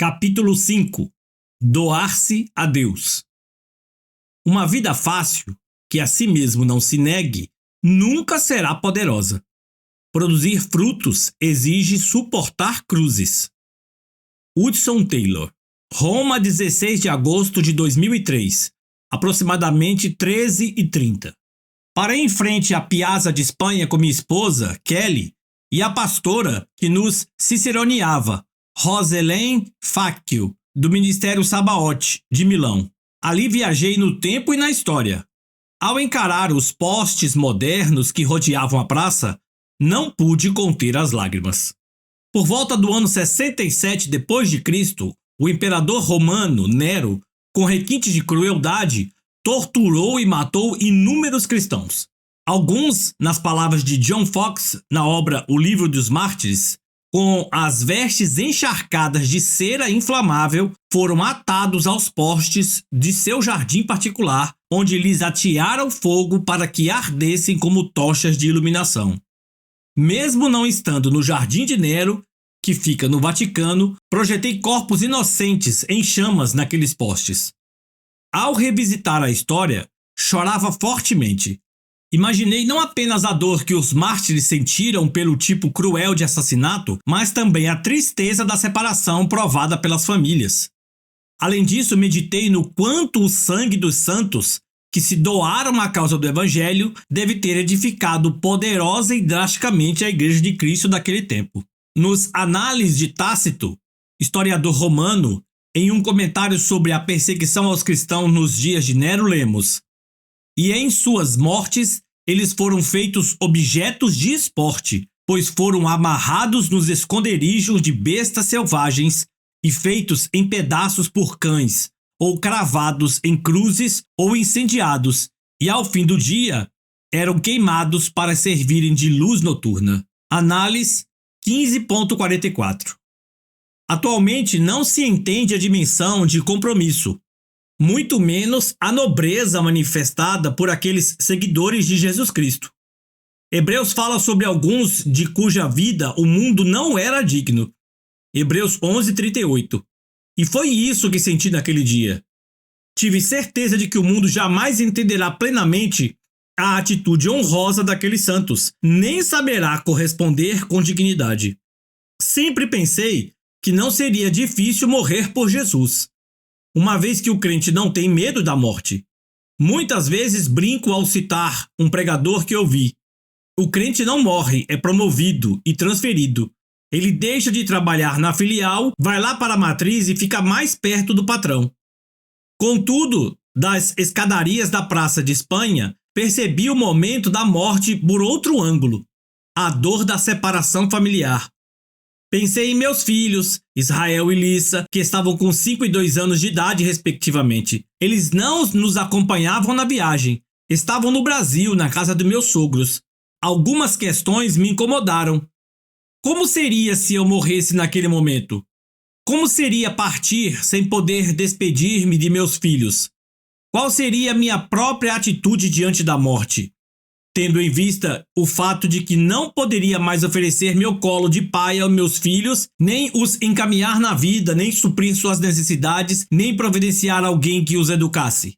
Capítulo 5. Doar-se a Deus. Uma vida fácil, que a si mesmo não se negue, nunca será poderosa. Produzir frutos exige suportar cruzes. Hudson Taylor. Roma, 16 de agosto de 2003, aproximadamente 13h30. Parei em frente à Piazza de Espanha com minha esposa, Kelly, e a pastora que nos ciceroneava, Roselaine Facchio, do Ministério Sabaote, de Milão. Ali viajei no tempo e na história. Ao encarar os postes modernos que rodeavam a praça, não pude conter as lágrimas. Por volta do ano 67 d.C., o imperador romano Nero, com requintes de crueldade, torturou e matou inúmeros cristãos. Alguns, nas palavras de John Foxe, na obra O Livro dos Mártires, com as vestes encharcadas de cera inflamável, foram atados aos postes de seu jardim particular, onde lhes atearam fogo para que ardessem como tochas de iluminação. Mesmo não estando no Jardim de Nero, que fica no Vaticano, projetei corpos inocentes em chamas naqueles postes. Ao revisitar a história, chorava fortemente. Imaginei não apenas a dor que os mártires sentiram pelo tipo cruel de assassinato, mas também a tristeza da separação provada pelas famílias. Além disso, meditei no quanto o sangue dos santos, que se doaram à causa do Evangelho, deve ter edificado poderosa e drasticamente a Igreja de Cristo daquele tempo. Nos Análises de Tácito, historiador romano, em um comentário sobre a perseguição aos cristãos nos dias de Nero, lemos: "E em suas mortes, eles foram feitos objetos de esporte, pois foram amarrados nos esconderijos de bestas selvagens e feitos em pedaços por cães, ou cravados em cruzes ou incendiados, e ao fim do dia eram queimados para servirem de luz noturna." Análise 15.44. Atualmente não se entende a dimensão de compromisso, muito menos a nobreza manifestada por aqueles seguidores de Jesus Cristo. Hebreus fala sobre alguns de cuja vida o mundo não era digno. Hebreus 11:38. E foi isso que senti naquele dia. Tive certeza de que o mundo jamais entenderá plenamente a atitude honrosa daqueles santos, nem saberá corresponder com dignidade. Sempre pensei que não seria difícil morrer por Jesus, uma vez que o crente não tem medo da morte. Muitas vezes brinco ao citar um pregador que ouvi: o crente não morre, é promovido e transferido. Ele deixa de trabalhar na filial, vai lá para a matriz e fica mais perto do patrão. Contudo, das escadarias da Praça de Espanha, percebi o momento da morte por outro ângulo: a dor da separação familiar. Pensei em meus filhos, Israel e Lissa, que estavam com 5 e 2 anos de idade, respectivamente. Eles não nos acompanhavam na viagem. Estavam no Brasil, na casa dos meus sogros. Algumas questões me incomodaram. Como seria se eu morresse naquele momento? Como seria partir sem poder despedir-me de meus filhos? Qual seria a minha própria atitude diante da morte? Tendo em vista o fato de que não poderia mais oferecer meu colo de pai aos meus filhos, nem os encaminhar na vida, nem suprir suas necessidades, nem providenciar alguém que os educasse.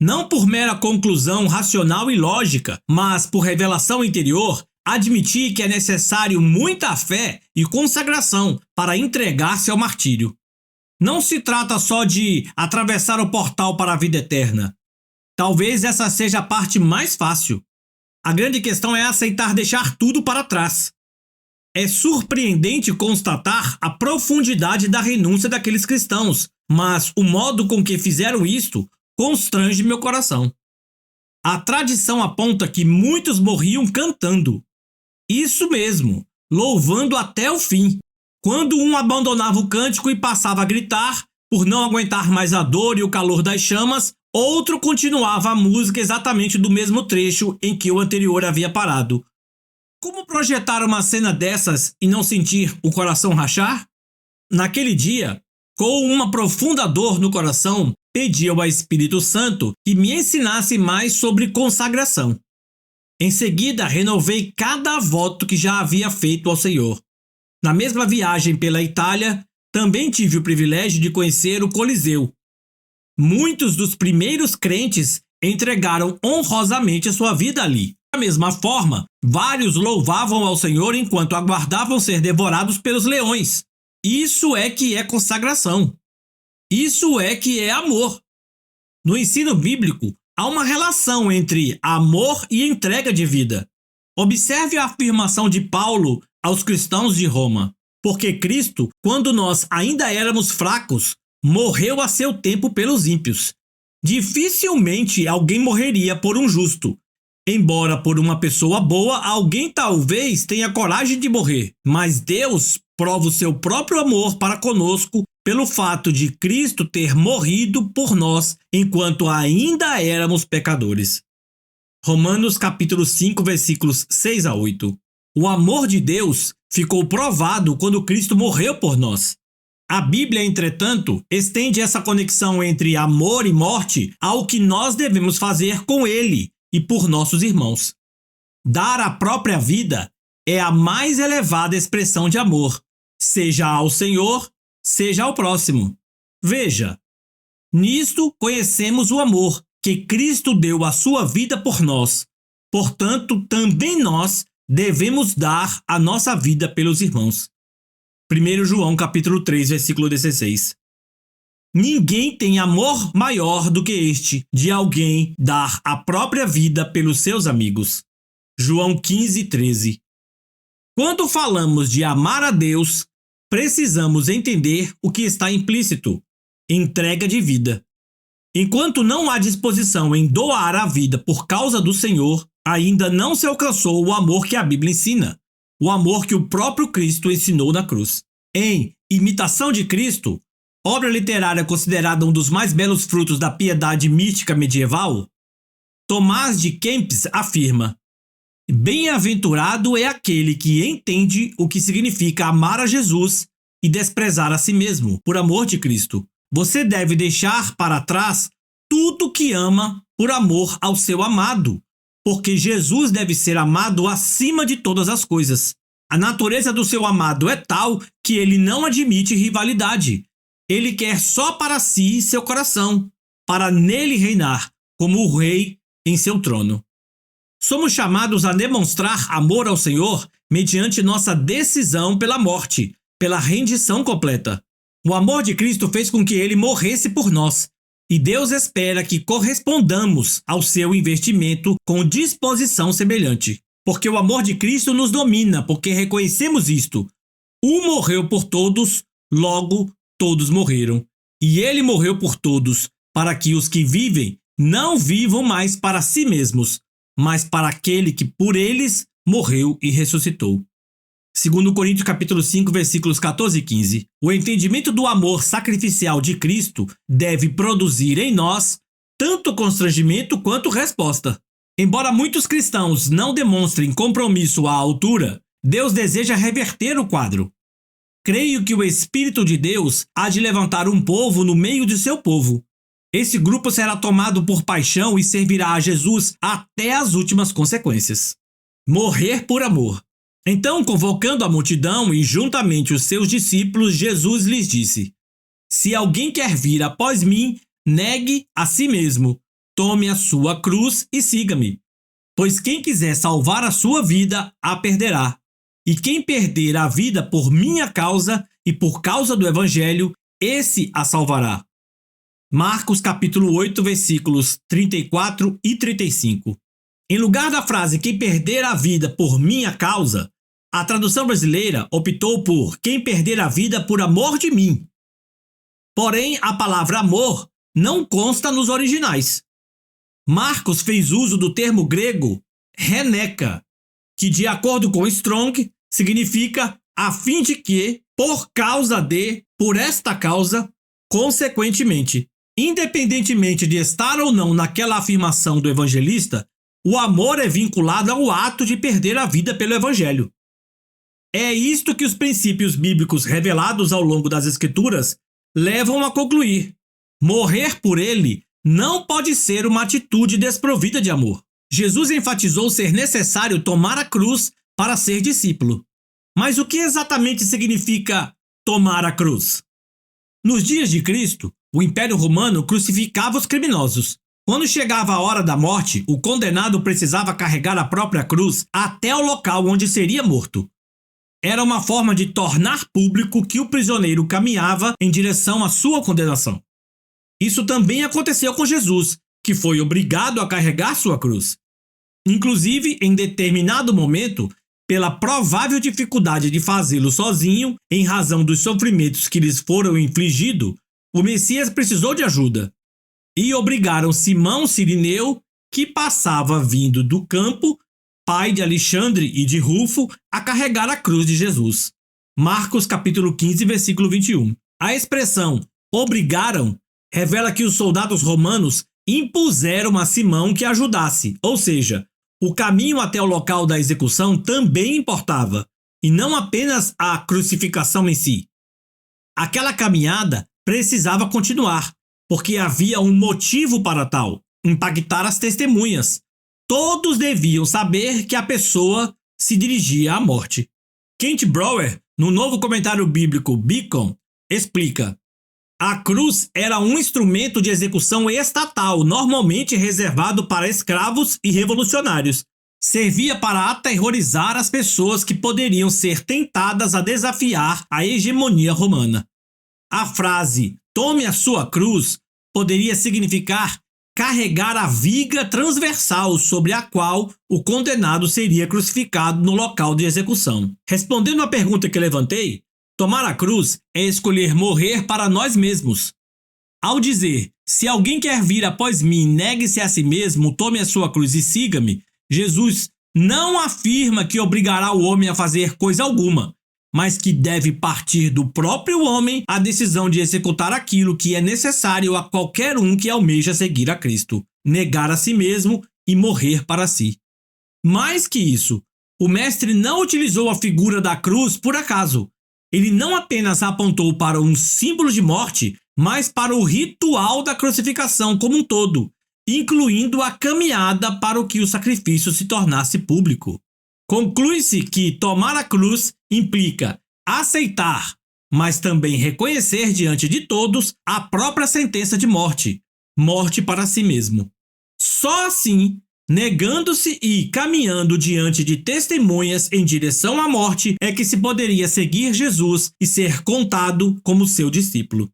Não por mera conclusão racional e lógica, mas por revelação interior, admiti que é necessário muita fé e consagração para entregar-se ao martírio. Não se trata só de atravessar o portal para a vida eterna. Talvez essa seja a parte mais fácil. A grande questão é aceitar deixar tudo para trás. É surpreendente constatar a profundidade da renúncia daqueles cristãos, mas o modo com que fizeram isto constrange meu coração. A tradição aponta que muitos morriam cantando. Isso mesmo, louvando até o fim. Quando um abandonava o cântico e passava a gritar, por não aguentar mais a dor e o calor das chamas, outro continuava a música exatamente do mesmo trecho em que o anterior havia parado. Como projetar uma cena dessas e não sentir o coração rachar? Naquele dia, com uma profunda dor no coração, pedi ao Espírito Santo que me ensinasse mais sobre consagração. Em seguida, renovei cada voto que já havia feito ao Senhor. Na mesma viagem pela Itália, também tive o privilégio de conhecer o Coliseu. Muitos dos primeiros crentes entregaram honrosamente a sua vida ali. Da mesma forma, vários louvavam ao Senhor enquanto aguardavam ser devorados pelos leões. Isso é que é consagração. Isso é que é amor. No ensino bíblico, há uma relação entre amor e entrega de vida. Observe a afirmação de Paulo aos cristãos de Roma. Porque Cristo, quando nós ainda éramos fracos, morreu a seu tempo pelos ímpios. Dificilmente alguém morreria por um justo. Embora por uma pessoa boa, alguém talvez tenha coragem de morrer. Mas Deus prova o seu próprio amor para conosco pelo fato de Cristo ter morrido por nós enquanto ainda éramos pecadores. Romanos capítulo 5, versículos 6 a 8. O amor de Deus ficou provado quando Cristo morreu por nós. A Bíblia, entretanto, estende essa conexão entre amor e morte ao que nós devemos fazer com Ele e por nossos irmãos. Dar a própria vida é a mais elevada expressão de amor, seja ao Senhor, seja ao próximo. Veja, nisto conhecemos o amor, que Cristo deu a sua vida por nós. Portanto, também nós devemos dar a nossa vida pelos irmãos. 1 João capítulo 3, versículo 16. Ninguém tem amor maior do que este, de alguém dar a própria vida pelos seus amigos. João 15, 13. Quando falamos de amar a Deus, precisamos entender o que está implícito: entrega de vida. Enquanto não há disposição em doar a vida por causa do Senhor, ainda não se alcançou o amor que a Bíblia ensina, o amor que o próprio Cristo ensinou na cruz. Em Imitação de Cristo, obra literária considerada um dos mais belos frutos da piedade mística medieval, Tomás de Kempis afirma: bem-aventurado é aquele que entende o que significa amar a Jesus e desprezar a si mesmo, por amor de Cristo. Você deve deixar para trás tudo que ama por amor ao seu amado, porque Jesus deve ser amado acima de todas as coisas. A natureza do seu amado é tal que ele não admite rivalidade. Ele quer só para si seu coração, para nele reinar como o rei em seu trono. Somos chamados a demonstrar amor ao Senhor mediante nossa decisão pela morte, pela rendição completa. O amor de Cristo fez com que ele morresse por nós, e Deus espera que correspondamos ao seu investimento com disposição semelhante. Porque o amor de Cristo nos domina, porque reconhecemos isto. Um morreu por todos, logo todos morreram. E ele morreu por todos, para que os que vivem não vivam mais para si mesmos, mas para aquele que por eles morreu e ressuscitou. 2 Coríntios capítulo 5, versículos 14 e 15. O entendimento do amor sacrificial de Cristo deve produzir em nós tanto constrangimento quanto resposta. Embora muitos cristãos não demonstrem compromisso à altura, Deus deseja reverter o quadro. Creio que o Espírito de Deus há de levantar um povo no meio de seu povo. Esse grupo será tomado por paixão e servirá a Jesus até as últimas consequências. Morrer por amor. Então, convocando a multidão e juntamente os seus discípulos, Jesus lhes disse: se alguém quer vir após mim, negue a si mesmo, tome a sua cruz e siga-me. Pois quem quiser salvar a sua vida, a perderá. E quem perder a vida por minha causa e por causa do Evangelho, esse a salvará. Marcos capítulo 8, versículos 34 e 35. Em lugar da frase quem perder a vida por minha causa, a tradução brasileira optou por quem perder a vida por amor de mim. Porém, a palavra amor não consta nos originais. Marcos fez uso do termo grego reneka, que de acordo com Strong significa a fim de que, por causa de, por esta causa, consequentemente. Independentemente de estar ou não naquela afirmação do evangelista, o amor é vinculado ao ato de perder a vida pelo evangelho. É isto que os princípios bíblicos revelados ao longo das Escrituras levam a concluir. Morrer por ele não pode ser uma atitude desprovida de amor. Jesus enfatizou ser necessário tomar a cruz para ser discípulo. Mas o que exatamente significa tomar a cruz? Nos dias de Cristo, o Império Romano crucificava os criminosos. Quando chegava a hora da morte, o condenado precisava carregar a própria cruz até o local onde seria morto. Era uma forma de tornar público que o prisioneiro caminhava em direção à sua condenação. Isso também aconteceu com Jesus, que foi obrigado a carregar sua cruz. Inclusive, em determinado momento, pela provável dificuldade de fazê-lo sozinho, em razão dos sofrimentos que lhes foram infligidos, o Messias precisou de ajuda. E obrigaram Simão Cirineu, que passava vindo do campo, pai de Alexandre e de Rufo, a carregar a cruz de Jesus. Marcos capítulo 15, versículo 21. A expressão obrigaram revela que os soldados romanos impuseram a Simão que ajudasse, ou seja, o caminho até o local da execução também importava, e não apenas a crucificação em si. Aquela caminhada precisava continuar, porque havia um motivo para tal: impactar as testemunhas. Todos deviam saber que a pessoa se dirigia à morte. Kent Brower, no novo comentário bíblico Beacon, explica: a cruz era um instrumento de execução estatal, normalmente reservado para escravos e revolucionários. Servia para aterrorizar as pessoas que poderiam ser tentadas a desafiar a hegemonia romana. A frase "tome a sua cruz" poderia significar carregar a viga transversal sobre a qual o condenado seria crucificado no local de execução. Respondendo à pergunta que levantei, tomar a cruz é escolher morrer para nós mesmos. Ao dizer, se alguém quer vir após mim, negue-se a si mesmo, tome a sua cruz e siga-me, Jesus não afirma que obrigará o homem a fazer coisa alguma, mas que deve partir do próprio homem a decisão de executar aquilo que é necessário a qualquer um que almeja seguir a Cristo, negar a si mesmo e morrer para si. Mais que isso, o mestre não utilizou a figura da cruz por acaso. Ele não apenas apontou para um símbolo de morte, mas para o ritual da crucificação como um todo, incluindo a caminhada para o que o sacrifício se tornasse público. Conclui-se que tomar a cruz implica aceitar, mas também reconhecer diante de todos a própria sentença de morte, morte para si mesmo. Só assim, negando-se e caminhando diante de testemunhas em direção à morte, é que se poderia seguir Jesus e ser contado como seu discípulo.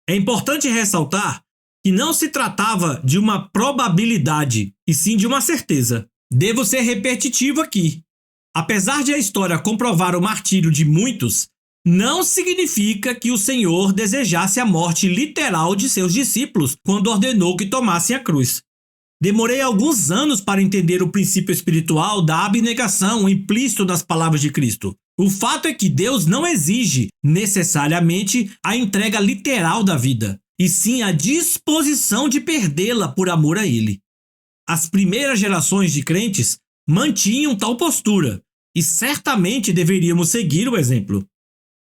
É importante ressaltar que não se tratava de uma probabilidade, e sim de uma certeza. Devo ser repetitivo aqui. Apesar de a história comprovar o martírio de muitos, não significa que o Senhor desejasse a morte literal de seus discípulos quando ordenou que tomassem a cruz. Demorei alguns anos para entender o princípio espiritual da abnegação implícito nas palavras de Cristo. O fato é que Deus não exige, necessariamente, a entrega literal da vida, e sim a disposição de perdê-la por amor a Ele. As primeiras gerações de crentes mantinham tal postura, e certamente deveríamos seguir o exemplo.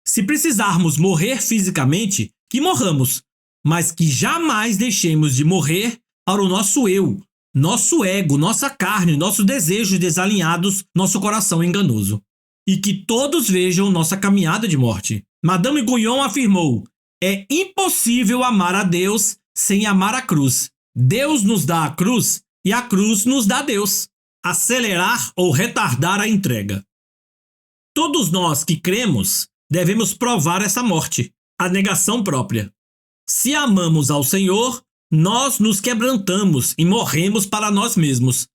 Se precisarmos morrer fisicamente, que morramos, mas que jamais deixemos de morrer para o nosso eu, nosso ego, nossa carne, nossos desejos desalinhados, nosso coração enganoso. E que todos vejam nossa caminhada de morte. Madame Guyon afirmou: é impossível amar a Deus sem amar a cruz. Deus nos dá a cruz e a cruz nos dá Deus. Acelerar ou retardar a entrega. Todos nós que cremos devemos provar essa morte, a negação própria. Se amamos ao Senhor, nós nos quebrantamos e morremos para nós mesmos.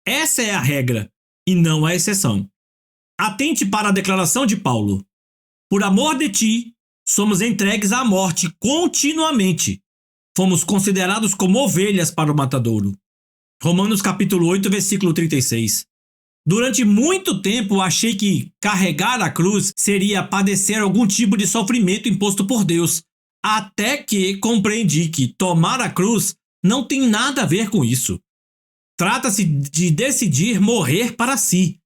Essa é a regra e não a exceção. Atente para a declaração de Paulo: por amor de ti, somos entregues à morte continuamente. Fomos considerados como ovelhas para o matadouro. Romanos capítulo 8, versículo 36. Durante muito tempo achei que carregar a cruz seria padecer algum tipo de sofrimento imposto por Deus, até que compreendi que tomar a cruz não tem nada a ver com isso. Trata-se de decidir morrer para si.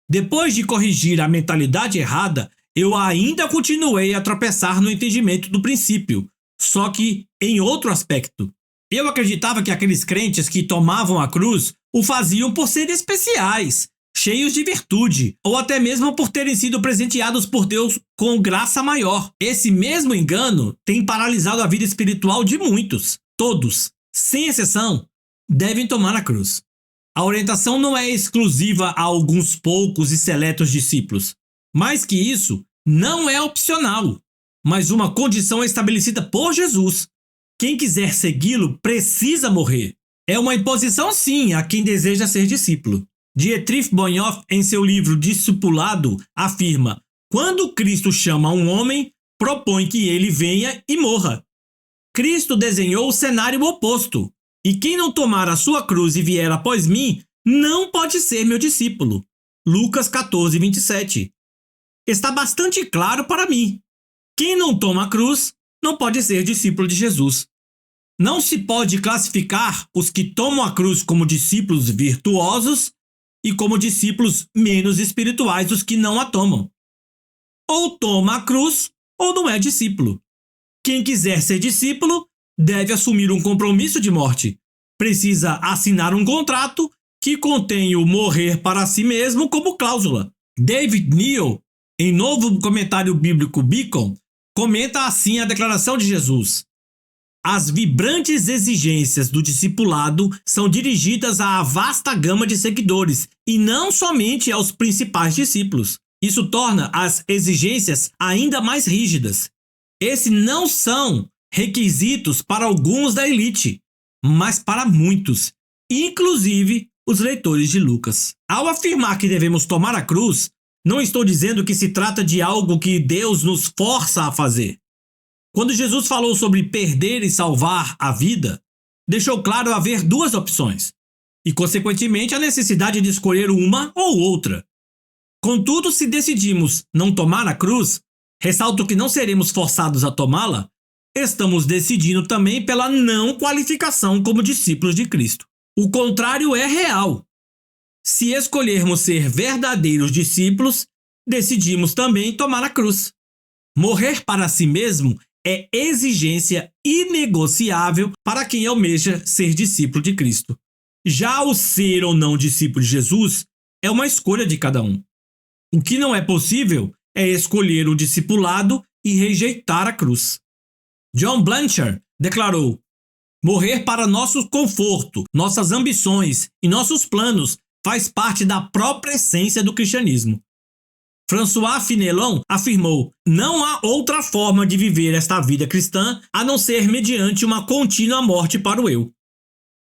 Depois de corrigir a mentalidade errada, eu ainda continuei a tropeçar no entendimento do princípio, só que em outro aspecto. Eu acreditava que aqueles crentes que tomavam a cruz o faziam por serem especiais, cheios de virtude, ou até mesmo por terem sido presenteados por Deus com graça maior. Esse mesmo engano tem paralisado a vida espiritual de muitos. Todos, sem exceção, devem tomar a cruz. A orientação não é exclusiva a alguns poucos e seletos discípulos. Mais que isso, não é opcional, mas uma condição estabelecida por Jesus. Quem quiser segui-lo precisa morrer. É uma imposição, sim, a quem deseja ser discípulo. Dietrich Bonhoeffer, em seu livro Discipulado, afirma: quando Cristo chama um homem, propõe que ele venha e morra. Cristo desenhou o cenário oposto. E quem não tomar a sua cruz e vier após mim, não pode ser meu discípulo. Lucas 14, 27. Está bastante claro para mim. Quem não toma a cruz, não pode ser discípulo de Jesus. Não se pode classificar os que tomam a cruz como discípulos virtuosos e como discípulos menos espirituais os que não a tomam. Ou toma a cruz, ou não é discípulo. Quem quiser ser discípulo deve assumir um compromisso de morte. Precisa assinar um contrato que contém o morrer para si mesmo como cláusula. David Neal, em novo comentário bíblico Beacon, comenta assim a declaração de Jesus: as vibrantes exigências do discipulado são dirigidas à vasta gama de seguidores e não somente aos principais discípulos. Isso torna as exigências ainda mais rígidas. Esses não são requisitos para alguns da elite, mas para muitos, inclusive os leitores de Lucas. Ao afirmar que devemos tomar a cruz, não estou dizendo que se trata de algo que Deus nos força a fazer. Quando Jesus falou sobre perder e salvar a vida, deixou claro haver duas opções, e consequentemente a necessidade de escolher uma ou outra. Contudo, se decidimos não tomar a cruz, ressalto que não seremos forçados a tomá-la, estamos decidindo também pela não qualificação como discípulos de Cristo. O contrário é real. Se escolhermos ser verdadeiros discípulos, decidimos também tomar a cruz. Morrer para si mesmo é exigência inegociável para quem almeja ser discípulo de Cristo. Já o ser ou não discípulo de Jesus é uma escolha de cada um. O que não é possível é escolher o discipulado e rejeitar a cruz. John Blanchard declarou: morrer para nosso conforto, nossas ambições e nossos planos faz parte da própria essência do cristianismo. François Fenelon afirmou: não há outra forma de viver esta vida cristã a não ser mediante uma contínua morte para o eu.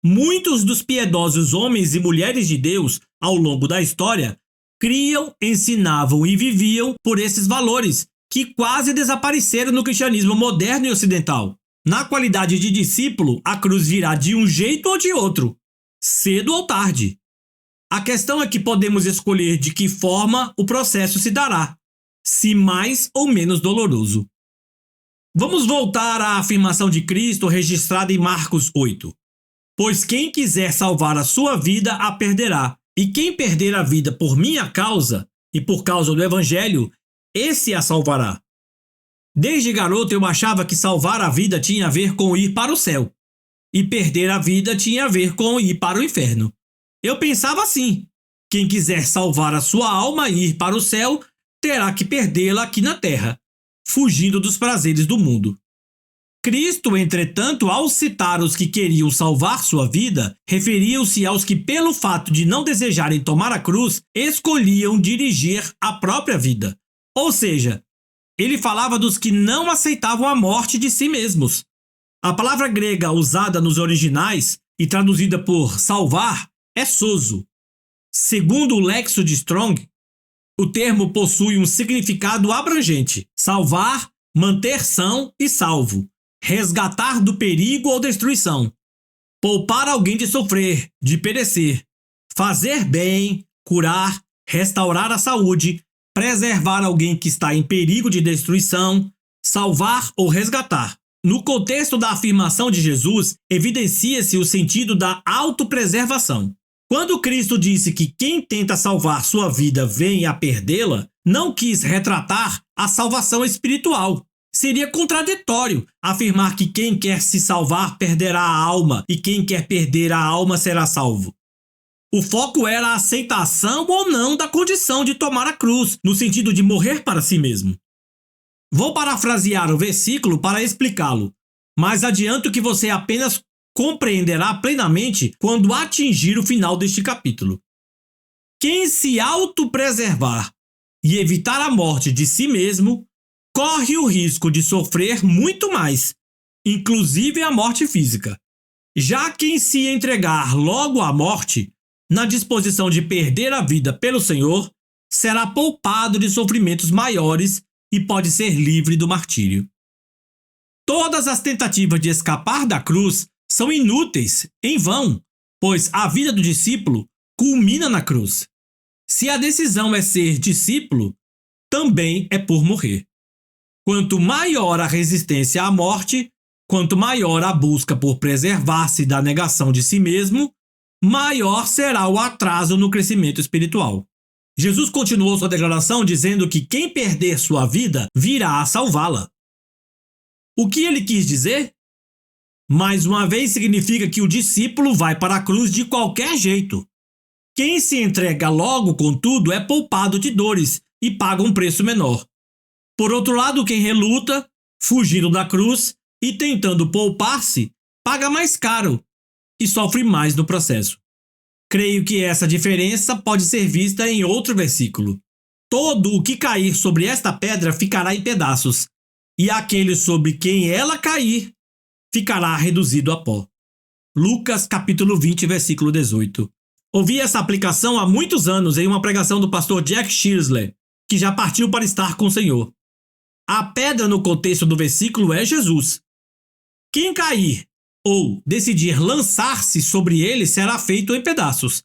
Muitos dos piedosos homens e mulheres de Deus ao longo da história criam, ensinavam e viviam por esses valores que quase desapareceram no cristianismo moderno e ocidental. Na qualidade de discípulo, a cruz virá de um jeito ou de outro, cedo ou tarde. A questão é que podemos escolher de que forma o processo se dará, se mais ou menos doloroso. Vamos voltar à afirmação de Cristo registrada em Marcos 8. Pois quem quiser salvar a sua vida a perderá, e quem perder a vida por minha causa e por causa do Evangelho, esse a salvará. Desde garoto eu achava que salvar a vida tinha a ver com ir para o céu, e perder a vida tinha a ver com ir para o inferno. Eu pensava assim: quem quiser salvar a sua alma e ir para o céu, terá que perdê-la aqui na terra, fugindo dos prazeres do mundo. Cristo, entretanto, ao citar os que queriam salvar sua vida, referiu-se aos que, pelo fato de não desejarem tomar a cruz, escolhiam dirigir a própria vida. Ou seja, ele falava dos que não aceitavam a morte de si mesmos. A palavra grega usada nos originais e traduzida por salvar é sozo. Segundo o Lexo de Strong, o termo possui um significado abrangente: salvar, manter são e salvo, resgatar do perigo ou destruição, poupar alguém de sofrer, de perecer, fazer bem, curar, restaurar a saúde, preservar alguém que está em perigo de destruição, salvar ou resgatar. No contexto da afirmação de Jesus, evidencia-se o sentido da autopreservação. Quando Cristo disse que quem tenta salvar sua vida vem a perdê-la, não quis retratar a salvação espiritual. Seria contraditório afirmar que quem quer se salvar perderá a alma e quem quer perder a alma será salvo. O foco era a aceitação ou não da condição de tomar a cruz, no sentido de morrer para si mesmo. Vou parafrasear o versículo para explicá-lo, mas adianto que você apenas compreenderá plenamente quando atingir o final deste capítulo. Quem se autopreservar e evitar a morte de si mesmo, corre o risco de sofrer muito mais, inclusive a morte física. Já quem se entregar logo à morte, na disposição de perder a vida pelo Senhor, será poupado de sofrimentos maiores e pode ser livre do martírio. Todas as tentativas de escapar da cruz são inúteis, em vão, pois a vida do discípulo culmina na cruz. Se a decisão é ser discípulo, também é por morrer. Quanto maior a resistência à morte, quanto maior a busca por preservar-se da negação de si mesmo, maior será o atraso no crescimento espiritual. Jesus continuou sua declaração dizendo que quem perder sua vida virá a salvá-la. O que ele quis dizer? Mais uma vez significa que o discípulo vai para a cruz de qualquer jeito. Quem se entrega logo, contudo, é poupado de dores e paga um preço menor. Por outro lado, quem reluta, fugindo da cruz e tentando poupar-se, paga mais caro e sofre mais no processo. Creio que essa diferença pode ser vista em outro versículo. Todo o que cair sobre esta pedra ficará em pedaços, e aquele sobre quem ela cair ficará reduzido a pó. Lucas capítulo 20, versículo 18. Ouvi essa aplicação há muitos anos em uma pregação do pastor Jack Shisley, que já partiu para estar com o Senhor. A pedra no contexto do versículo é Jesus. Quem cair ou decidir lançar-se sobre ele será feito em pedaços.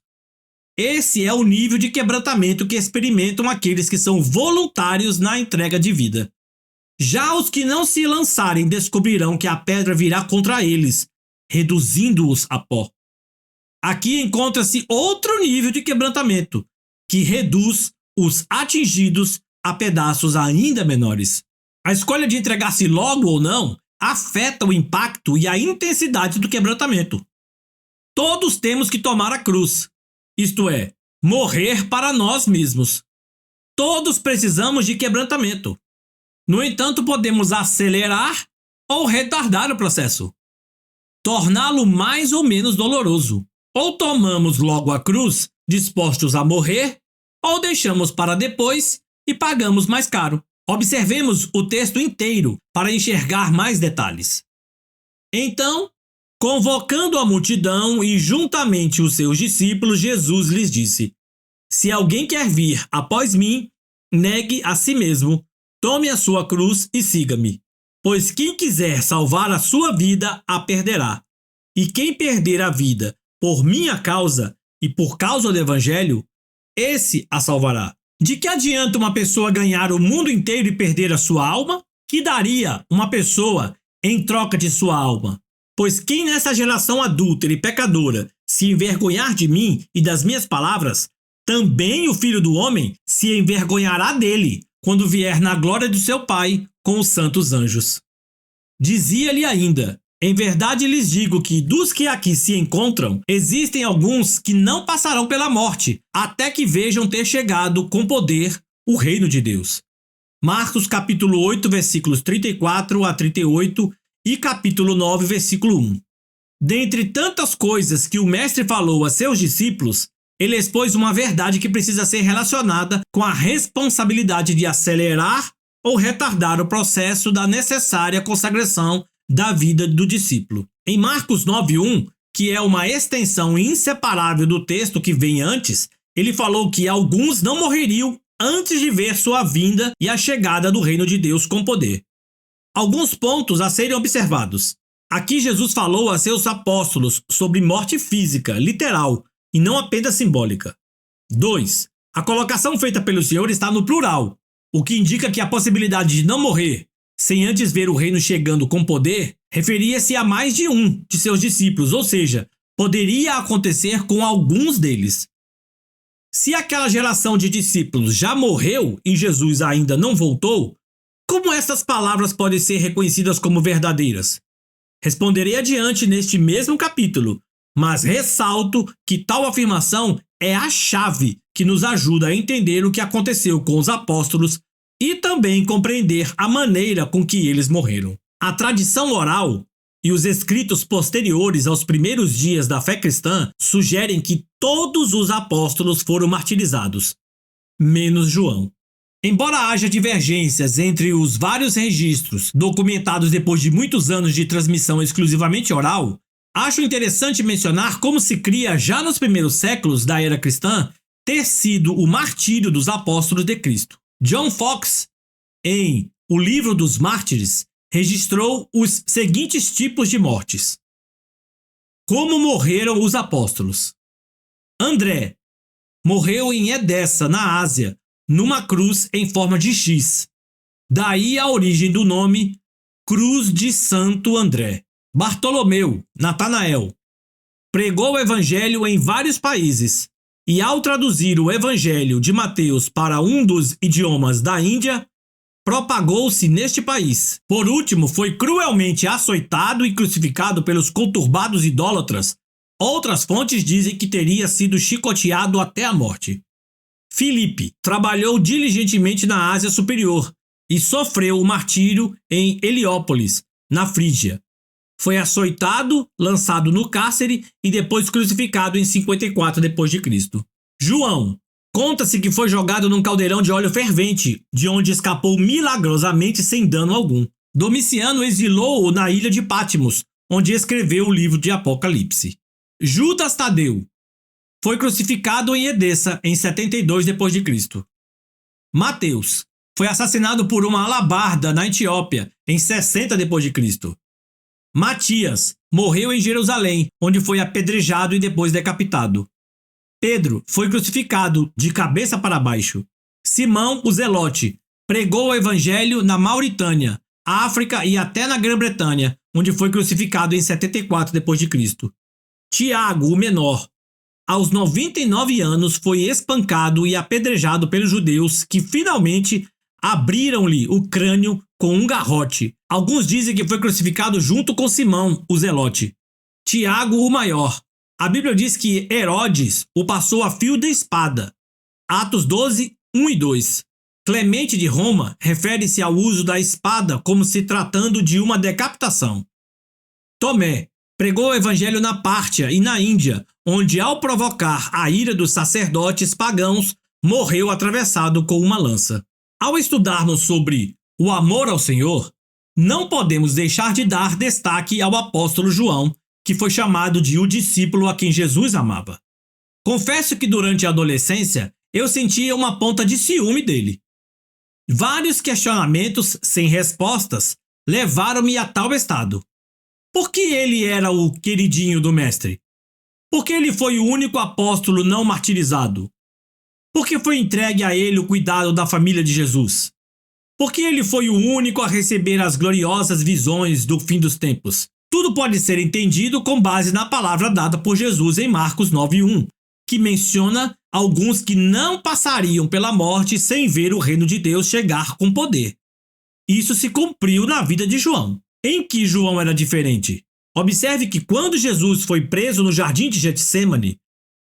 Esse é o nível de quebrantamento que experimentam aqueles que são voluntários na entrega de vida. Já os que não se lançarem descobrirão que a pedra virá contra eles, reduzindo-os a pó. Aqui encontra-se outro nível de quebrantamento, que reduz os atingidos a pedaços ainda menores. A escolha de entregar-se logo ou não afeta o impacto e a intensidade do quebrantamento. Todos temos que tomar a cruz, isto é, morrer para nós mesmos. Todos precisamos de quebrantamento. No entanto, podemos acelerar ou retardar o processo, torná-lo mais ou menos doloroso. Ou tomamos logo a cruz, dispostos a morrer, ou deixamos para depois e pagamos mais caro. Observemos o texto inteiro para enxergar mais detalhes. Então, convocando a multidão e juntamente os seus discípulos, Jesus lhes disse: Se alguém quer vir após mim, negue a si mesmo, tome a sua cruz e siga-me. Pois quem quiser salvar a sua vida, a perderá. E quem perder a vida por minha causa e por causa do Evangelho, esse a salvará. De que adianta uma pessoa ganhar o mundo inteiro e perder a sua alma? Que daria uma pessoa em troca de sua alma? Pois quem nessa geração adúltera e pecadora se envergonhar de mim e das minhas palavras, também o Filho do Homem se envergonhará dele, quando vier na glória do seu Pai com os santos anjos. Dizia-lhe ainda: Em verdade lhes digo que dos que aqui se encontram, existem alguns que não passarão pela morte, até que vejam ter chegado com poder o reino de Deus. Marcos capítulo 8, versículos 34 a 38 e capítulo 9, versículo 1. Dentre tantas coisas que o mestre falou a seus discípulos, ele expôs uma verdade que precisa ser relacionada com a responsabilidade de acelerar ou retardar o processo da necessária consagração da vida do discípulo. Em Marcos 9:1, que é uma extensão inseparável do texto que vem antes, ele falou que alguns não morreriam antes de ver sua vinda e a chegada do reino de Deus com poder. Alguns pontos a serem observados. Aqui Jesus falou a seus apóstolos sobre morte física, literal, e não apenas simbólica. 2. A colocação feita pelo Senhor está no plural, o que indica que a possibilidade de não morrer sem antes ver o reino chegando com poder, referia-se a mais de um de seus discípulos, ou seja, poderia acontecer com alguns deles. Se aquela geração de discípulos já morreu e Jesus ainda não voltou, como essas palavras podem ser reconhecidas como verdadeiras? Responderei adiante neste mesmo capítulo, mas ressalto que tal afirmação é a chave que nos ajuda a entender o que aconteceu com os apóstolos e também compreender a maneira com que eles morreram. A tradição oral e os escritos posteriores aos primeiros dias da fé cristã sugerem que todos os apóstolos foram martirizados, menos João. Embora haja divergências entre os vários registros documentados depois de muitos anos de transmissão exclusivamente oral, acho interessante mencionar como se cria já nos primeiros séculos da era cristã ter sido o martírio dos apóstolos de Cristo. John Foxe, em O Livro dos Mártires, registrou os seguintes tipos de mortes. Como morreram os apóstolos? André morreu em Edessa, na Ásia, numa cruz em forma de X. Daí a origem do nome Cruz de Santo André. Bartolomeu, Natanael, pregou o evangelho em vários países e, ao traduzir o evangelho de Mateus para um dos idiomas da Índia, propagou-se neste país. Por último, foi cruelmente açoitado e crucificado pelos conturbados idólatras. Outras fontes dizem que teria sido chicoteado até a morte. Filipe trabalhou diligentemente na Ásia Superior e sofreu o martírio em Heliópolis, na Frígia. Foi açoitado, lançado no cárcere e depois crucificado em 54 d.C. João, conta-se que foi jogado num caldeirão de óleo fervente, de onde escapou milagrosamente sem dano algum. Domiciano exilou-o na ilha de Patmos, onde escreveu o livro de Apocalipse. Judas Tadeu foi crucificado em Edessa em 72 d.C. Mateus foi assassinado por uma alabarda na Etiópia em 60 d.C. Matias morreu em Jerusalém, onde foi apedrejado e depois decapitado. Pedro foi crucificado de cabeça para baixo. Simão, o Zelote, pregou o evangelho na Mauritânia, África e até na Grã-Bretanha, onde foi crucificado em 74 d.C. Tiago, o menor, aos 99 anos foi espancado e apedrejado pelos judeus que finalmente abriram-lhe o crânio com um garrote. Alguns dizem que foi crucificado junto com Simão, o Zelote. Tiago, o maior. A Bíblia diz que Herodes o passou a fio da espada. Atos 12, 1 e 2. Clemente de Roma refere-se ao uso da espada como se tratando de uma decapitação. Tomé pregou o evangelho na Pártia e na Índia, onde, ao provocar a ira dos sacerdotes pagãos, morreu atravessado com uma lança. Ao estudarmos sobre o amor ao Senhor, não podemos deixar de dar destaque ao apóstolo João, que foi chamado de o discípulo a quem Jesus amava. Confesso que durante a adolescência eu sentia uma ponta de ciúme dele. Vários questionamentos sem respostas levaram-me a tal estado. Por que ele era o queridinho do mestre? Por que ele foi o único apóstolo não martirizado? Por que foi entregue a ele o cuidado da família de Jesus? Por que ele foi o único a receber as gloriosas visões do fim dos tempos? Tudo pode ser entendido com base na palavra dada por Jesus em Marcos 9:1, que menciona alguns que não passariam pela morte sem ver o reino de Deus chegar com poder. Isso se cumpriu na vida de João. Em que João era diferente? Observe que quando Jesus foi preso no jardim de Getsêmani,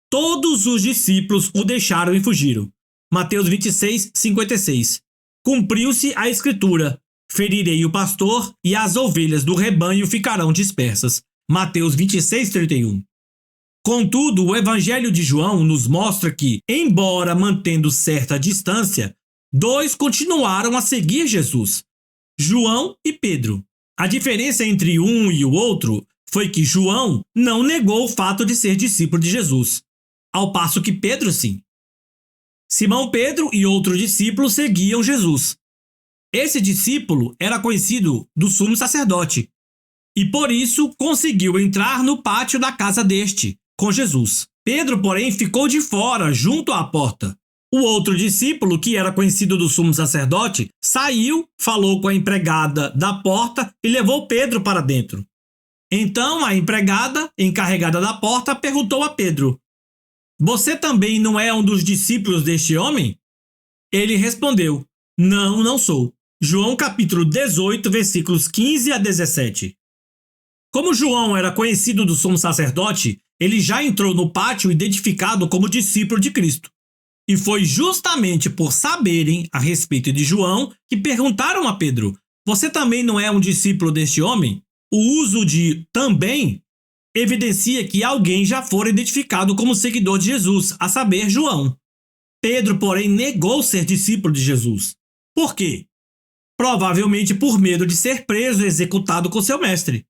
todos os discípulos o deixaram e fugiram. Mateus 26, 56. Cumpriu-se a escritura: ferirei o pastor e as ovelhas do rebanho ficarão dispersas. Mateus 26, 31. Contudo, o evangelho de João nos mostra que, embora mantendo certa distância, dois continuaram a seguir Jesus: João e Pedro. A diferença entre um e o outro foi que João não negou o fato de ser discípulo de Jesus, ao passo que Pedro sim. Simão Pedro e outro discípulo seguiam Jesus. Esse discípulo era conhecido do sumo sacerdote e por isso conseguiu entrar no pátio da casa deste, com Jesus. Pedro, porém, ficou de fora, junto à porta. O outro discípulo, que era conhecido do sumo sacerdote, saiu, falou com a empregada da porta e levou Pedro para dentro. Então a empregada, encarregada da porta, perguntou a Pedro: "Você também não é um dos discípulos deste homem?" Ele respondeu: "Não, não sou." João capítulo 18, versículos 15 a 17. Como João era conhecido do sumo sacerdote, ele já entrou no pátio identificado como discípulo de Cristo. E foi justamente por saberem a respeito de João que perguntaram a Pedro: você também não é um discípulo deste homem? O uso de também evidencia que alguém já fora identificado como seguidor de Jesus, a saber, João. Pedro, porém, negou ser discípulo de Jesus. Por quê? Provavelmente por medo de ser preso e executado com seu mestre.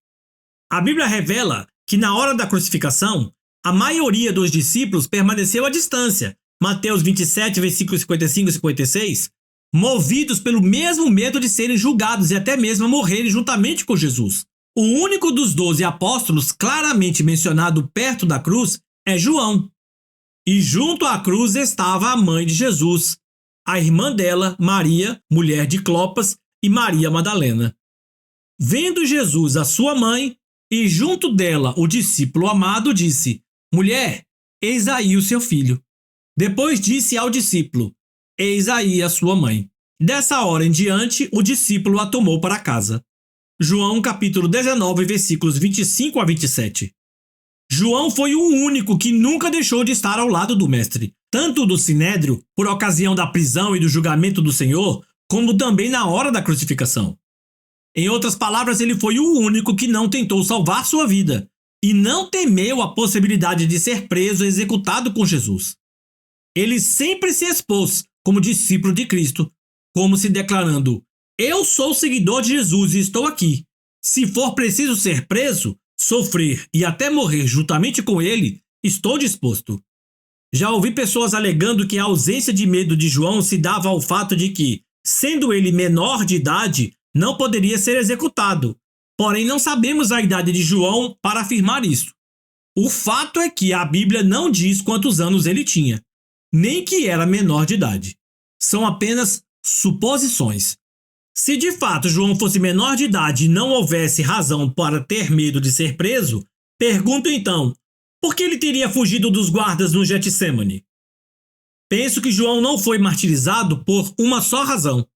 A Bíblia revela que na hora da crucificação, a maioria dos discípulos permaneceu à distância. Mateus 27, versículos 55 e 56, movidos pelo mesmo medo de serem julgados e até mesmo morrerem juntamente com Jesus. O único dos 12 apóstolos claramente mencionado perto da cruz é João. E junto à cruz estava a mãe de Jesus, a irmã dela, Maria, mulher de Clopas, e Maria Madalena. Vendo Jesus a sua mãe, e junto dela o discípulo amado, disse: mulher, eis aí o seu filho. Depois disse ao discípulo: eis aí a sua mãe. Dessa hora em diante, o discípulo a tomou para casa. João capítulo 19, versículos 25 a 27. João foi o único que nunca deixou de estar ao lado do mestre, tanto do sinédrio, por ocasião da prisão e do julgamento do Senhor, como também na hora da crucificação. Em outras palavras, ele foi o único que não tentou salvar sua vida e não temeu a possibilidade de ser preso e executado com Jesus. Ele sempre se expôs como discípulo de Cristo, como se declarando: eu sou seguidor de Jesus e estou aqui. Se for preciso ser preso, sofrer e até morrer juntamente com ele, estou disposto. Já ouvi pessoas alegando que a ausência de medo de João se dava ao fato de que, sendo ele menor de idade, não poderia ser executado. Porém, não sabemos a idade de João para afirmar isso. O fato é que a Bíblia não diz quantos anos ele tinha, nem que era menor de idade. São apenas suposições. Se de fato João fosse menor de idade e não houvesse razão para ter medo de ser preso, pergunto então, por que ele teria fugido dos guardas no Getsêmani? Penso que João não foi martirizado por uma só razão.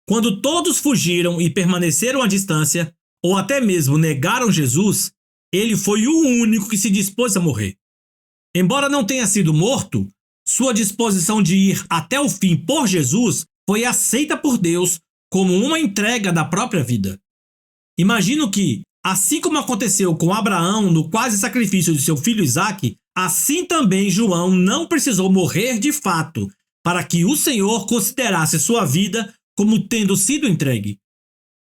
Quando todos fugiram e permaneceram à distância, ou até mesmo negaram Jesus, ele foi o único que se dispôs a morrer. Embora não tenha sido morto, sua disposição de ir até o fim por Jesus foi aceita por Deus como uma entrega da própria vida. Imagino que, assim como aconteceu com Abraão no quase sacrifício de seu filho Isaque, assim também João não precisou morrer de fato para que o Senhor considerasse sua vida como tendo sido entregue.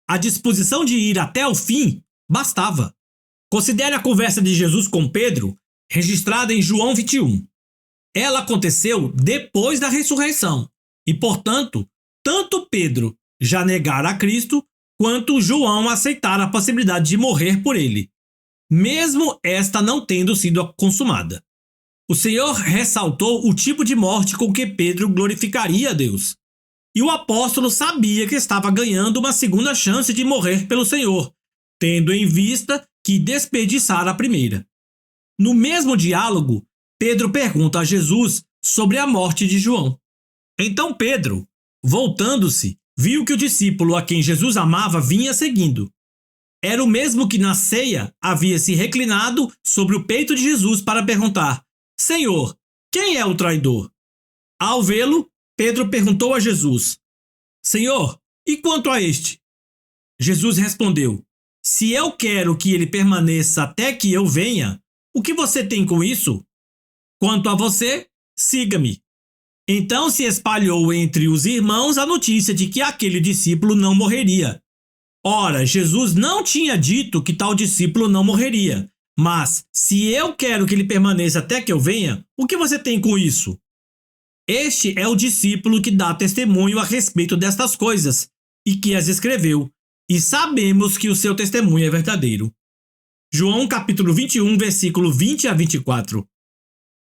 A disposição de ir até o fim bastava. Considere a conversa de Jesus com Pedro, registrada em João 21. Ela aconteceu depois da ressurreição e, portanto, tanto Pedro já negara a Cristo, quanto João aceitara a possibilidade de morrer por ele, mesmo esta não tendo sido consumada. O Senhor ressaltou o tipo de morte com que Pedro glorificaria a Deus. E o apóstolo sabia que estava ganhando uma segunda chance de morrer pelo Senhor, tendo em vista que desperdiçara a primeira. No mesmo diálogo, Pedro pergunta a Jesus sobre a morte de João. Então Pedro, voltando-se, viu que o discípulo a quem Jesus amava vinha seguindo. Era o mesmo que na ceia havia se reclinado sobre o peito de Jesus para perguntar: Senhor, quem é o traidor? Ao vê-lo, Pedro perguntou a Jesus: Senhor, e quanto a este? Jesus respondeu: Se eu quero que ele permaneça até que eu venha, o que você tem com isso? Quanto a você, siga-me. Então se espalhou entre os irmãos a notícia de que aquele discípulo não morreria. Ora, Jesus não tinha dito que tal discípulo não morreria. Mas, se eu quero que ele permaneça até que eu venha, o que você tem com isso? Este é o discípulo que dá testemunho a respeito destas coisas, e que as escreveu, e sabemos que o seu testemunho é verdadeiro. João capítulo 21, versículo 20 a 24.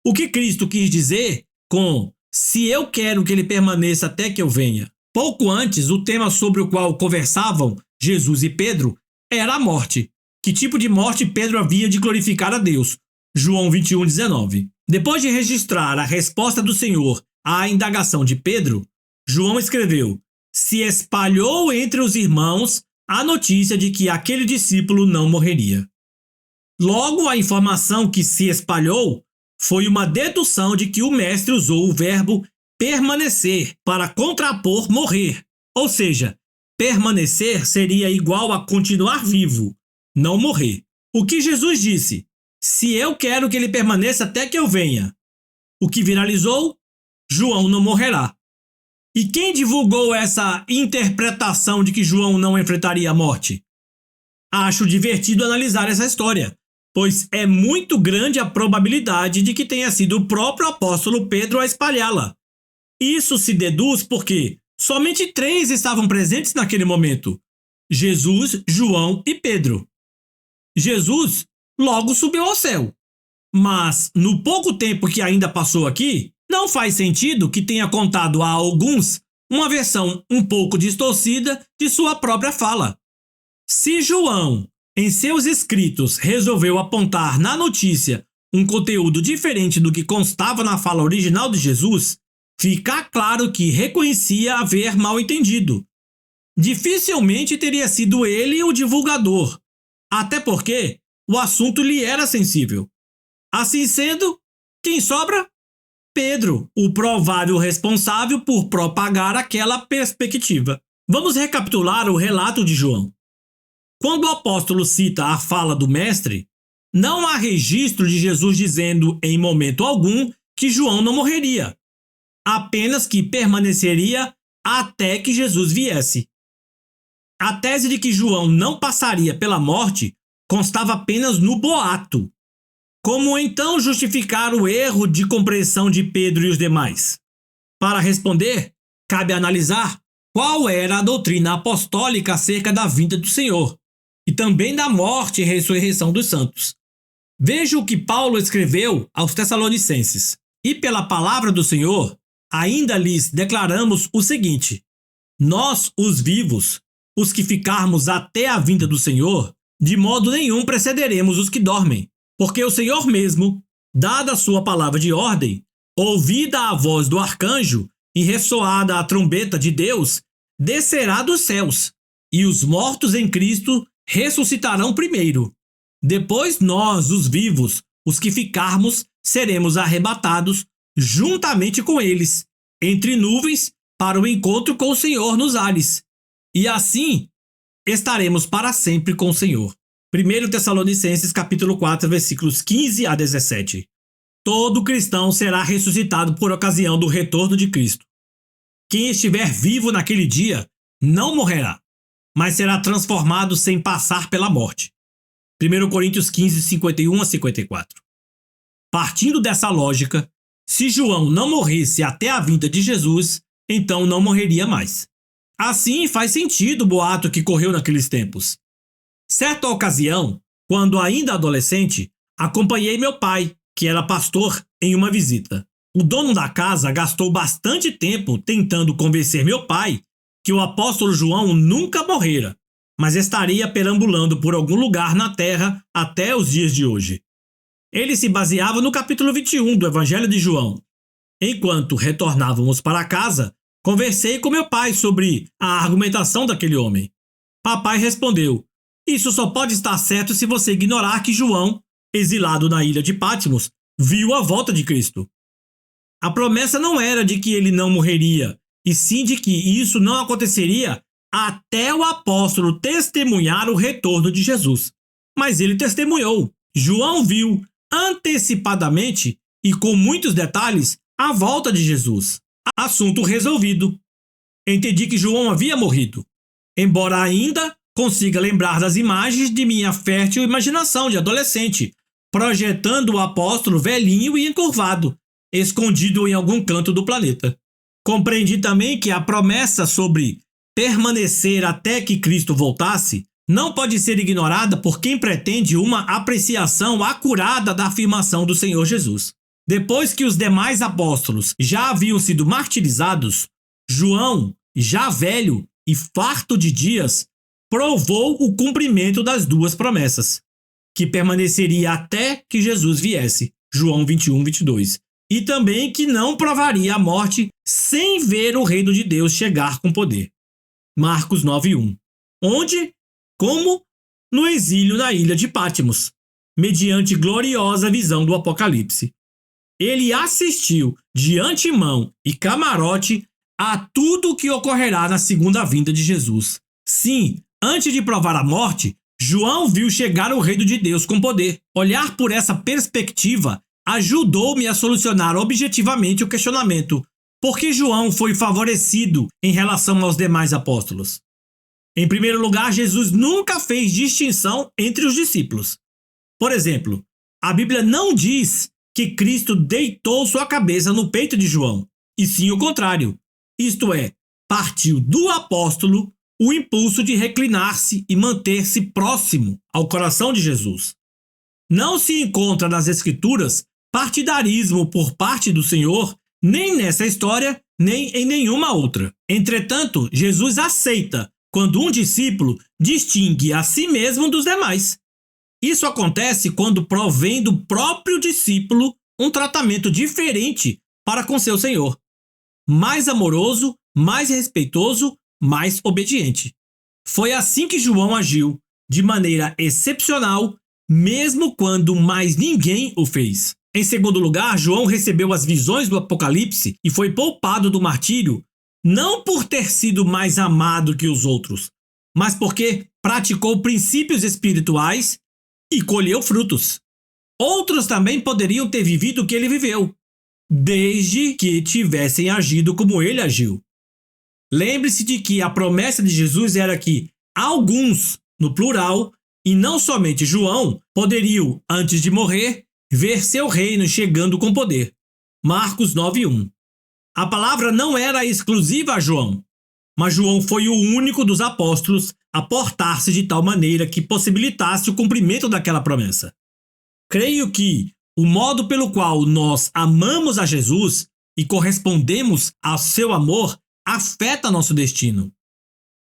O que Cristo quis dizer com "se eu quero que ele permaneça até que eu venha"? Pouco antes, o tema sobre o qual conversavam Jesus e Pedro era a morte. Que tipo de morte Pedro havia de glorificar a Deus? João 21, 19. Depois de registrar a resposta do Senhor à indagação de Pedro, João escreveu: se espalhou entre os irmãos a notícia de que aquele discípulo não morreria. Logo, a informação que se espalhou foi uma dedução de que o mestre usou o verbo permanecer para contrapor morrer. Ou seja, permanecer seria igual a continuar vivo, não morrer. O que Jesus disse? Se eu quero que ele permaneça até que eu venha. O que viralizou? João não morrerá. E quem divulgou essa interpretação de que João não enfrentaria a morte? Acho divertido analisar essa história, pois é muito grande a probabilidade de que tenha sido o próprio apóstolo Pedro a espalhá-la. Isso se deduz porque somente 3 estavam presentes naquele momento: Jesus, João e Pedro. Jesus logo subiu ao céu. Mas, no pouco tempo que ainda passou aqui, não faz sentido que tenha contado a alguns uma versão um pouco distorcida de sua própria fala. Se João, em seus escritos, resolveu apontar na notícia um conteúdo diferente do que constava na fala original de Jesus, fica claro que reconhecia haver mal entendido. Dificilmente teria sido ele o divulgador, até porque o assunto lhe era sensível. Assim sendo, quem sobra? Pedro, o provável responsável por propagar aquela perspectiva. Vamos recapitular o relato de João. Quando o apóstolo cita a fala do mestre, não há registro de Jesus dizendo em momento algum que João não morreria, apenas que permaneceria até que Jesus viesse. A tese de que João não passaria pela morte constava apenas no boato. Como então justificar o erro de compreensão de Pedro e os demais? Para responder, cabe analisar qual era a doutrina apostólica acerca da vinda do Senhor e também da morte e ressurreição dos santos. Veja o que Paulo escreveu aos Tessalonicenses. E pela palavra do Senhor, ainda lhes declaramos o seguinte: nós, os vivos, os que ficarmos até a vinda do Senhor, de modo nenhum precederemos os que dormem. Porque o Senhor mesmo, dada a sua palavra de ordem, ouvida a voz do arcanjo e ressoada a trombeta de Deus, descerá dos céus, e os mortos em Cristo ressuscitarão primeiro. Depois nós, os vivos, os que ficarmos, seremos arrebatados juntamente com eles, entre nuvens, para o encontro com o Senhor nos ares. E assim estaremos para sempre com o Senhor. 1 Tessalonicenses capítulo 4, versículos 15 a 17. Todo cristão será ressuscitado por ocasião do retorno de Cristo. Quem estiver vivo naquele dia não morrerá, mas será transformado sem passar pela morte. 1 Coríntios 15, 51 a 54. Partindo dessa lógica, se João não morresse até a vinda de Jesus, então não morreria mais. Assim faz sentido o boato que correu naqueles tempos. Certa ocasião, quando ainda adolescente, acompanhei meu pai, que era pastor, em uma visita. O dono da casa gastou bastante tempo tentando convencer meu pai que o apóstolo João nunca morrera, mas estaria perambulando por algum lugar na terra até os dias de hoje. Ele se baseava no capítulo 21 do Evangelho de João. Enquanto retornávamos para casa, conversei com meu pai sobre a argumentação daquele homem. Papai respondeu: isso só pode estar certo se você ignorar que João, exilado na ilha de Patmos, viu a volta de Cristo. A promessa não era de que ele não morreria, e sim de que isso não aconteceria até o apóstolo testemunhar o retorno de Jesus. Mas ele testemunhou. João viu antecipadamente e com muitos detalhes a volta de Jesus. Assunto resolvido. Entendi que João havia morrido, embora ainda consiga lembrar das imagens de minha fértil imaginação de adolescente, projetando o apóstolo velhinho e encurvado, escondido em algum canto do planeta. Compreendi também que a promessa sobre permanecer até que Cristo voltasse não pode ser ignorada por quem pretende uma apreciação acurada da afirmação do Senhor Jesus. Depois que os demais apóstolos já haviam sido martirizados, João, já velho e farto de dias, provou o cumprimento das duas promessas, que permaneceria até que Jesus viesse, João 21, 22, e também que não provaria a morte sem ver o reino de Deus chegar com poder, Marcos 9, 1. Onde? Como? No exílio na ilha de Patmos. mediante gloriosa visão do Apocalipse. Ele assistiu de antemão e camarote a tudo o que ocorrerá na segunda vinda de Jesus. Sim, antes de provar a morte, João viu chegar o reino de Deus com poder. Olhar por essa perspectiva ajudou-me a solucionar objetivamente o questionamento: por que João foi favorecido em relação aos demais apóstolos? Em primeiro lugar, Jesus nunca fez distinção entre os discípulos. Por exemplo, a Bíblia não diz que Cristo deitou sua cabeça no peito de João, e sim o contrário. Isto é, partiu do apóstolo o impulso de reclinar-se e manter-se próximo ao coração de Jesus. Não se encontra nas Escrituras partidarismo por parte do Senhor, nem nessa história, nem em nenhuma outra. Entretanto, Jesus aceita quando um discípulo distingue a si mesmo dos demais. Isso acontece quando provém do próprio discípulo um tratamento diferente para com seu Senhor. Mais amoroso, mais respeitoso, mais obediente. Foi assim que João agiu, de maneira excepcional, mesmo quando mais ninguém o fez. Em segundo lugar, João recebeu as visões do Apocalipse e foi poupado do martírio, não por ter sido mais amado que os outros, mas porque praticou princípios espirituais e colheu frutos. Outros também poderiam ter vivido o que ele viveu, desde que tivessem agido como ele agiu. Lembre-se de que a promessa de Jesus era que alguns, no plural, e não somente João, poderiam, antes de morrer, ver seu reino chegando com poder. Marcos 9:1. A palavra não era exclusiva a João, mas João foi o único dos apóstolos a portar-se de tal maneira que possibilitasse o cumprimento daquela promessa. Creio que o modo pelo qual nós amamos a Jesus e correspondemos ao seu amor afeta nosso destino.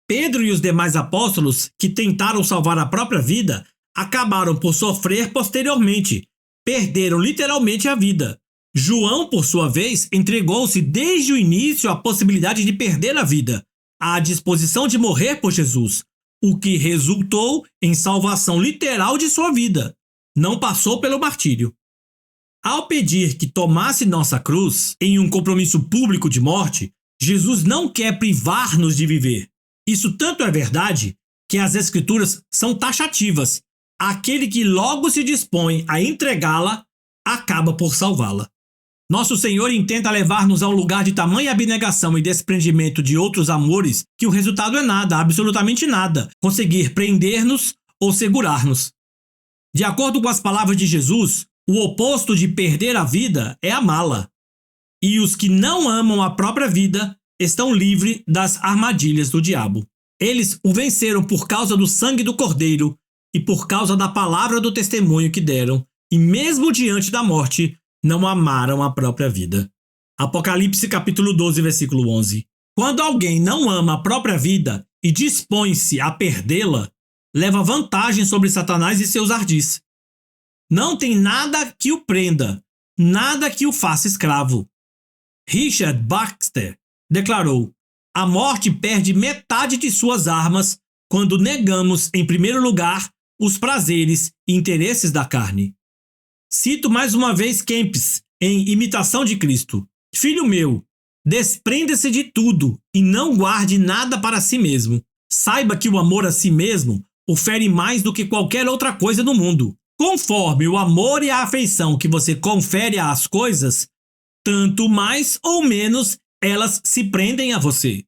Pedro e os demais apóstolos que tentaram salvar a própria vida acabaram por sofrer posteriormente, perderam literalmente a vida. João, por sua vez, entregou-se desde o início à possibilidade de perder a vida, à disposição de morrer por Jesus, o que resultou em salvação literal de sua vida. Não passou pelo martírio. Ao pedir que tomasse nossa cruz em um compromisso público de morte, Jesus não quer privar-nos de viver. Isso tanto é verdade que as Escrituras são taxativas. Aquele que logo se dispõe a entregá-la, acaba por salvá-la. Nosso Senhor intenta levar-nos a um lugar de tamanha abnegação e desprendimento de outros amores que o resultado é nada, absolutamente nada, conseguir prender-nos ou segurar-nos. De acordo com as palavras de Jesus, o oposto de perder a vida é amá-la. E os que não amam a própria vida estão livres das armadilhas do diabo. Eles o venceram por causa do sangue do Cordeiro e por causa da palavra do testemunho que deram, e mesmo diante da morte, não amaram a própria vida. Apocalipse capítulo 12, versículo 11. Quando alguém não ama a própria vida e dispõe-se a perdê-la, leva vantagem sobre Satanás e seus ardis. Não tem nada que o prenda, nada que o faça escravo. Richard Baxter declarou: a morte perde metade de suas armas quando negamos, em primeiro lugar, os prazeres e interesses da carne. Cito mais uma vez Kempis, em Imitação de Cristo. Filho meu, desprenda-se de tudo e não guarde nada para si mesmo. Saiba que o amor a si mesmo o fere mais do que qualquer outra coisa no mundo. Conforme o amor e a afeição que você confere às coisas, tanto mais ou menos elas se prendem a você.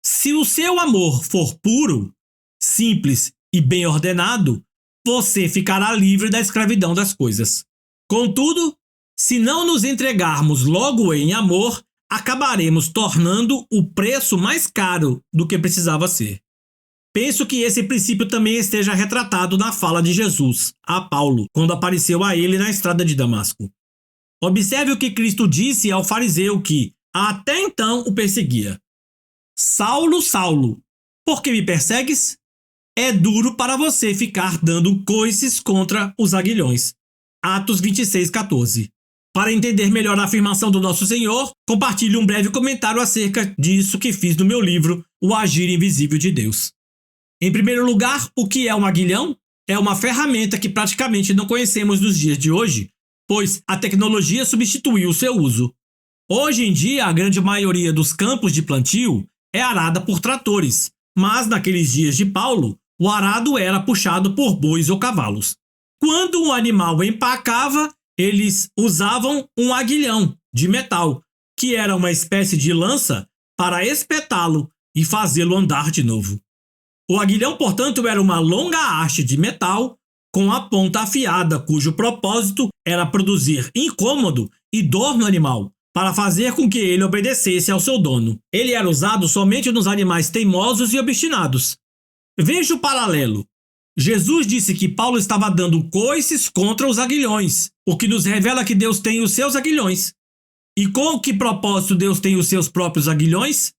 Se o seu amor for puro, simples e bem ordenado, você ficará livre da escravidão das coisas. Contudo, se não nos entregarmos logo em amor, acabaremos tornando o preço mais caro do que precisava ser. Penso que esse princípio também esteja retratado na fala de Jesus a Paulo, quando apareceu a ele na estrada de Damasco. Observe o que Cristo disse ao fariseu que, até então, o perseguia. Saulo, Saulo, por que me persegues? É duro para você ficar dando coices contra os aguilhões. Atos 26:14. Para entender melhor a afirmação do nosso Senhor, compartilhe um breve comentário acerca disso que fiz no meu livro, O Agir Invisível de Deus. Em primeiro lugar, o que é um aguilhão? é uma ferramenta que praticamente não conhecemos nos dias de hoje, pois a tecnologia substituiu o seu uso. Hoje em dia, a grande maioria dos campos de plantio é arada por tratores, mas naqueles dias de Paulo, o arado era puxado por bois ou cavalos. Quando um animal empacava, eles usavam um aguilhão de metal, que era uma espécie de lança, para espetá-lo e fazê-lo andar de novo. O aguilhão, portanto, era uma longa haste de metal com a ponta afiada, cujo propósito era produzir incômodo e dor no animal, para fazer com que ele obedecesse ao seu dono. Ele era usado somente nos animais teimosos e obstinados. Veja o paralelo. Jesus disse que Paulo estava dando coices contra os aguilhões, o que nos revela que Deus tem os seus aguilhões. E com que propósito Deus tem os seus próprios aguilhões?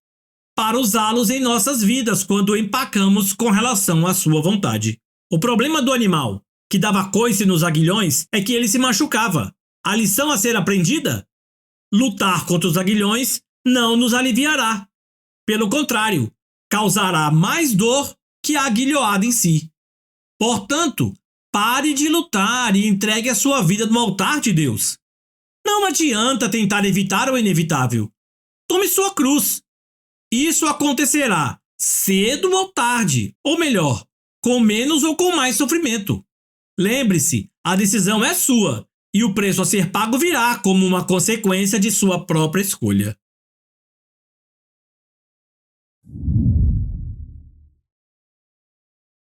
Para usá-los em nossas vidas quando empacamos com relação à sua vontade. O problema do animal que dava coice nos aguilhões é que ele se machucava. A lição a ser aprendida? Lutar contra os aguilhões não nos aliviará. Pelo contrário, causará mais dor que a aguilhoada em si. Portanto, pare de lutar e entregue a sua vida no altar de Deus. Não adianta tentar evitar o inevitável. Tome sua cruz. Isso acontecerá cedo ou tarde, ou melhor, com menos ou com mais sofrimento. Lembre-se, a decisão é sua e o preço a ser pago virá como uma consequência de sua própria escolha.